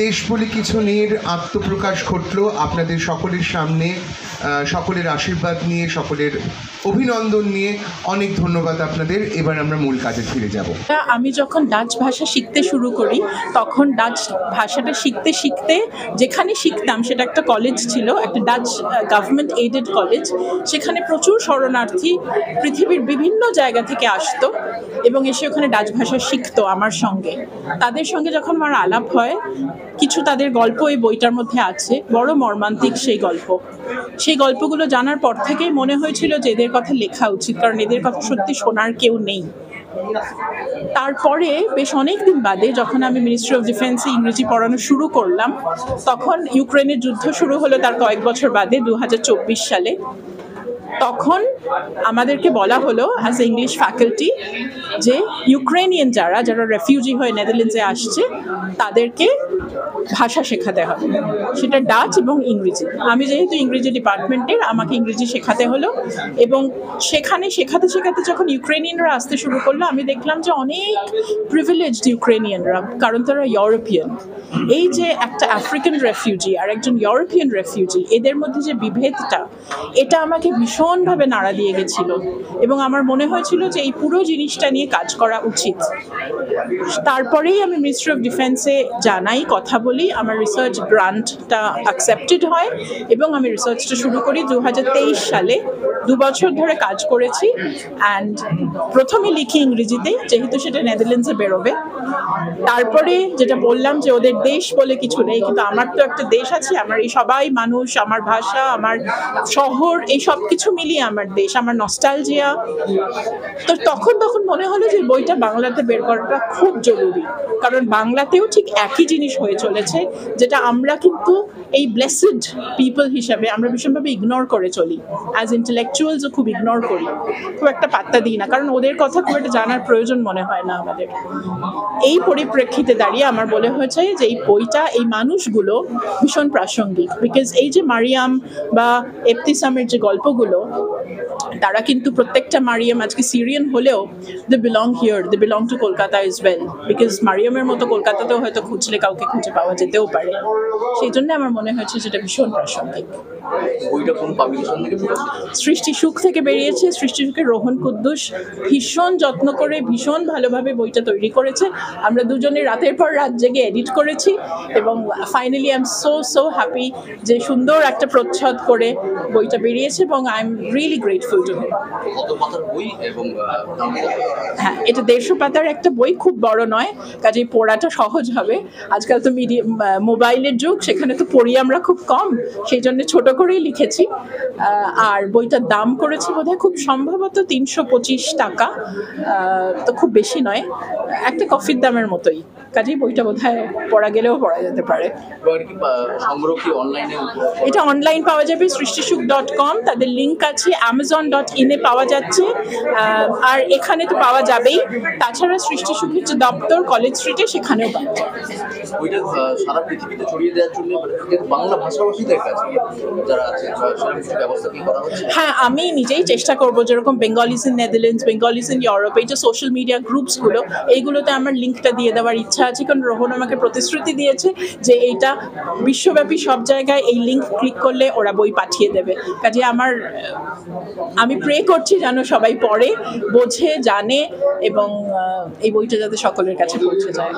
দেশ বলে কিছু নিয়ে আত্মপ্রকাশ ঘটলো আপনাদের সকলের সামনে। সকলের আশীর্বাদ নিয়ে, সকলের অভিনন্দন নিয়ে অনেক ধন্যবাদ আপনাদের। এবার আমরা মূল কাজে ফিরে যাব। আমি যখন ডাচ ভাষা শিখতে শুরু করি তখন ডাচ ভাষাটা শিখতে শিখতে যেখানে শিখতাম সেটা একটা কলেজ ছিল, একটা ডাচ গভর্নমেন্ট এইডেড কলেজ। সেখানে প্রচুর শরণার্থী পৃথিবীর বিভিন্ন জায়গা থেকে আসতো এবং এসে ওখানে ডাচ ভাষা শিখতো আমার সঙ্গে। তাদের সঙ্গে যখন আমার আলাপ হয়, কিছু তাদের গল্প এই বইটার মধ্যে আছে, বড় মর্মান্তিক সেই গল্প। সেই গল্পগুলো জানার পর থেকেই মনে হয়েছিল যে এদের কথা লেখা উচিত, কারণ এদের কথা সত্যি শোনার কেউ নেই। তারপরে বেশ অনেক দিন বাদে যখন আমি মিনিস্ট্রি অফ ডিফেন্সে ইংরেজি পড়ানো শুরু করলাম, তখন ইউক্রেনের যুদ্ধ শুরু হলো তার কয়েক বছর বাদে 2024 সালে। তখন আমাদেরকে বলা হলো অ্যাজ এ ইংলিশ ফ্যাকাল্টি যে ইউক্রেনিয়ান যারা রেফিউজি হয়ে নেদারল্যান্ডসে আসছে তাদেরকে ভাষা শেখাতে হবে, সেটা ডাচ এবং ইংরেজি। আমি যেহেতু ইংরেজি ডিপার্টমেন্টের, আমাকে ইংরেজি শেখাতে হলো। এবং সেখানে শেখাতে শেখাতে যখন ইউক্রেনিয়ানরা আসতে শুরু করলো, আমি দেখলাম যে অনেক প্রিভিলেজড ইউক্রেনিয়ানরা, কারণ তারা ইউরোপিয়ান। এই যে একটা আফ্রিকান রেফিউজি আর একজন ইউরোপিয়ান রেফিউজি, এদের মধ্যে যে বিভেদটা, এটা আমাকে ভীষণভাবে নাড়া দিয়ে গেছিল এবং আমার মনে হয়েছিল যে এই পুরো জিনিসটা নিয়ে কাজ করা উচিত। তারপরেই আমি মিনিস্ট্রি অফ ডিফেন্সে জানাই, কথা বলি, আমার রিসার্চ গ্রান্টটা অ্যাকসেপ্টেড হয় এবং আমি রিসার্চটা শুরু করি 2023 সালে। 2 বছর ধরে কাজ করেছি। অ্যান্ড প্রথমে লিখি ইংরেজিতে, যেহেতু সেটা নেদারল্যান্ডসে বেরোবে। তারপরে যেটা বললাম যে ওদের দেশ বলে কিছু নেই, কিন্তু আমার তো একটা দেশ আছে, আমার এই সবাই মানুষ, আমার ভাষা, আমার শহর, এই সব কিছু মিলিয়ে আমার দেশ, আমার নস্টালজিয়া। তো তখন মনে হলো যে বইটা বাংলাতে বের করাটা খুব জরুরি, কারণ বাংলাতেও ঠিক একই জিনিস হয়ে চলেছে, যেটা আমরা কিন্তু এই ব্লেসড পিপল হিসাবে আমরা ভীষণভাবে ইগনোর করে চলি। অ্যাজ ইন্টেলেকচুয়ালসও খুব ইগনোর করি, খুব একটা পাত্তা দিই না, কারণ ওদের কথা খুব একটা জানার প্রয়োজন মনে হয় না আমাদের। এই পরিপ্রেক্ষিতে দাঁড়িয়ে আমার মনে হয়েছে যে এই বইটা, এই মানুষগুলো ভীষণ প্রাসঙ্গিক। বিকজ এই যে মারিয়াম বা এফতিসামের যে গল্পগুলো, তারা কিন্তু প্রত্যেকটা মারিয়াম আজকে সিরিয়ান হলেও they belong here, they belong to Kolkata is well. Because মারিয়ামের মতো কলকাতাতেও হয়তো খুঁজলে কাউকে খুঁজে পাওয়া যেতেও পারে। সেই জন্য আমার মনে হয়েছে যেটা ভীষণ প্রাসঙ্গিক। সৃষ্টি সুখ থেকে বেরিয়েছে। সৃষ্টি সুখের রোহন কুদ্দুস ভীষণ যত্ন করে, ভীষণ ভালোভাবে বইটা তৈরি করেছে। আমরা দুজনে রাতের পর রাত জেগে এডিট করেছি এবং finally I am so happy যে সুন্দর একটা প্রচ্ছদ করে বইটা বেরিয়েছে এবং I am really grateful to him. হ্যাঁ, এটা 150 পাতার একটা বই, খুব বড় নয়, কাজেই পড়াটা সহজ হবে। আজকাল তো মোবাইলের যুগ, সেখানে তো পড়ি আমরা খুব কম, সেই জন্য ছোট করেই লিখেছি। আর বইটার দাম করেছি বোধহয় খুব সম্ভবত 325 টাকা, তো খুব বেশি নয়, একটা কফির দামের মতোই। কাজেই বইটা বোধহয় পড়া গেলেও পড়া যেতে পারে। এটা অনলাইন পাওয়া যাবে সৃষ্টিসুখ.com, তাদের লিঙ্ক আছে, amazon.in এ পাওয়া যাচ্ছে, আর এখানে তো পাওয়া যাবেই। তাছাড়া সৃষ্টি সুখের যে দপ্তর কলেজ স্ট্রিটে, সেখানেও পাওয়া যাবে। সারা পৃথিবীতে ছড়িয়ে দেওয়ার জন্য বাংলা ভাষাভাষীদের কাছে যারা আছে ব্যবস্থা কি করা হচ্ছে? হ্যাঁ, আমি নিজেই চেষ্টা করবো, যেরকম Bengalis in Netherlands, Bengalis in Europe, এই যে সোশ্যাল মিডিয়া গ্রুপসগুলো, এইগুলোতে আমার লিঙ্কটা দিয়ে দেওয়ার ইচ্ছা আছে, কারণ রোহন আমাকে প্রতিশ্রুতি দিয়েছে যে এইটা বিশ্বব্যাপী সব জায়গায় এই লিঙ্ক ক্লিক করলে ওরা বই পাঠিয়ে দেবে। কাজে আমি প্রে করছি যেন সবাই পড়ে, বোঝে, জানে এবং এই বইটা যাতে সকলের কাছে পৌঁছে যায়।